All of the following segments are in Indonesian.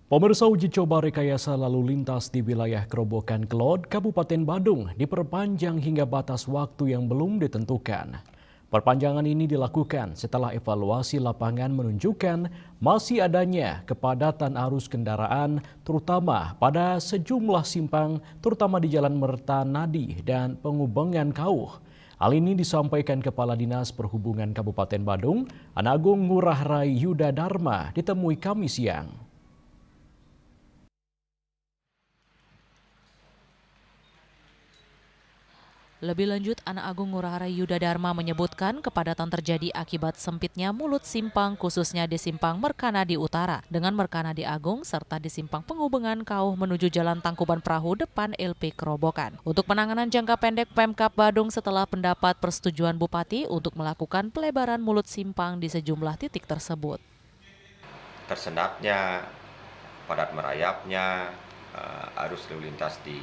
Pemirsa, uji coba rekayasa lalu lintas di wilayah Kerobokan Kelot, Kabupaten Badung diperpanjang hingga batas waktu yang belum ditentukan. Perpanjangan ini dilakukan setelah evaluasi lapangan menunjukkan masih adanya kepadatan arus kendaraan terutama pada sejumlah simpang terutama di Jalan Mertanadi dan Pengubengan Kauh. Hal ini disampaikan Kepala Dinas Perhubungan Kabupaten Badung, Anagung Ngurah Rai Yuda Dharma ditemui Kamis siang. Lebih lanjut, Anak Agung Ngurah Rai Yuda Dharma menyebutkan kepadatan terjadi akibat sempitnya mulut simpang khususnya di simpang Merkanadi Utara dengan Merkanadi Agung serta di simpang Pengubengan Kauh menuju Jalan Tangkuban Perahu depan LP Kerobokan. Untuk penanganan jangka pendek, Pemkab Badung setelah pendapat persetujuan Bupati untuk melakukan pelebaran mulut simpang di sejumlah titik tersebut. Tersendatnya, padat merayapnya arus lalu lintas di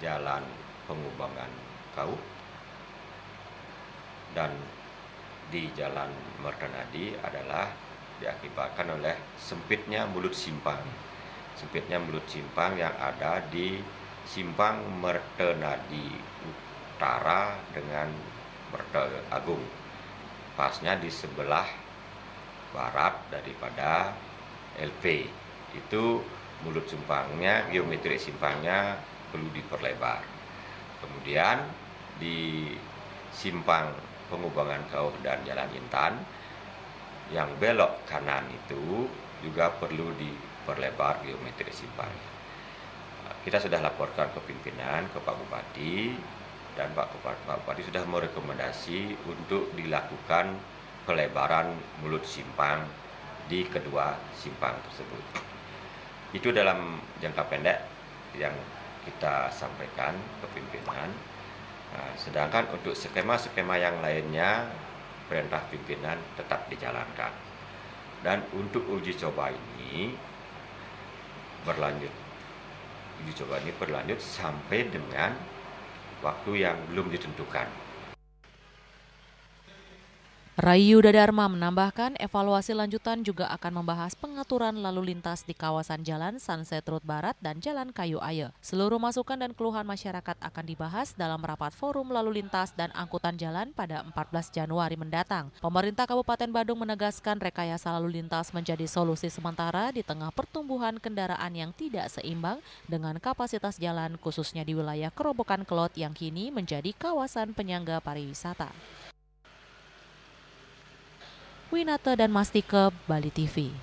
Jalan Pengubengan Kauh dan di Jalan Mertanadi adalah diakibatkan oleh sempitnya mulut simpang. Sempitnya mulut simpang yang ada di simpang Mertanadi Utara dengan Merte Agung. Pasnya di sebelah barat daripada LP. Itu mulut simpangnya, geometri simpangnya perlu diperlebar. Kemudian di simpang Pengubengan Kauh dan Jalan Intan yang belok kanan itu juga perlu diperlebar geometri simpang. Kita sudah laporkan ke pimpinan, ke Pak Bupati, dan Pak Bupati sudah merekomendasi untuk dilakukan pelebaran mulut simpang di kedua simpang tersebut. Itu dalam jangka pendek yang kita sampaikan ke pimpinan. Sedangkan untuk skema-skema yang lainnya, perintah pimpinan tetap dijalankan. Dan untuk uji coba ini berlanjut. Uji coba ini berlanjut sampai dengan waktu yang belum ditentukan. Rai Yuda Dharma menambahkan evaluasi lanjutan juga akan membahas pengaturan lalu lintas di kawasan Jalan Sunset Road Barat dan Jalan Kayu Aye. Seluruh masukan dan keluhan masyarakat akan dibahas dalam rapat forum lalu lintas dan angkutan jalan pada 14 Januari mendatang. Pemerintah Kabupaten Badung menegaskan rekayasa lalu lintas menjadi solusi sementara di tengah pertumbuhan kendaraan yang tidak seimbang dengan kapasitas jalan khususnya di wilayah Kerobokan Kelot yang kini menjadi kawasan penyangga pariwisata. Winata dan Mastika, Bali TV.